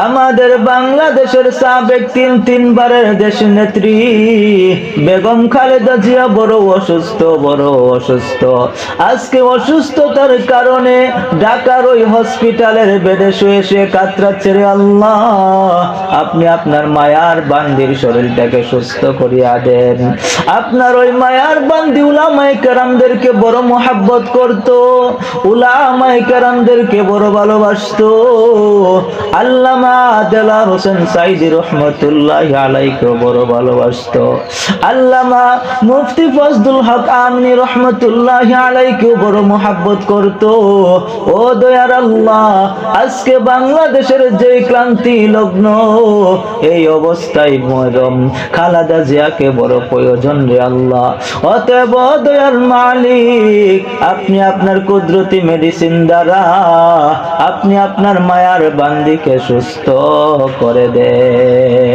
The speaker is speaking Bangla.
আমাদের বাংলাদেশের সাবেক তিনবারের দেশ নেত্রী বেগম খালেদা জিয়া বড় অসুস্থ। আজকে অসুস্থতার কারণে ঢাকার ওই হসপিটালের বেডে শুয়ে কাতরাচ্ছে। রে আল্লাহ, আপনি আপনার মায়ার বান্দির শরীরটাকে সুস্থ করিয়া দেন। আপনার ওই মায়ার বান্দি উলামায়ে কেরামদেরকে বড় মহব্বত করত, উলামায়ে কেরামদেরকে বড় ভালোবাসতো। আল্লামা দেলার হোসেন সাইদি রহমতুল্লাহি আলাইহি বড় ভালোবাসতো। আল্লামা মুফতি ফজলুল হক আমিনী রহমতুল্লাহি আলাইহি বড় মহব্বত করত। ও দয়ার আল্লাহ, আজকে বাংলাদেশের যে ক্লান্তি লগ্ন এই অবস্থায় মরম খালেদা জিয়াকে বড় প্রয়োজন। রে আল্লাহ, অতএব দয়ার মালিক, আপনি আপনার কুদরতি মেডিসিন দ্বারা আপনি আপনার মায়ার বান্দিকে সুস্থ করে দেন।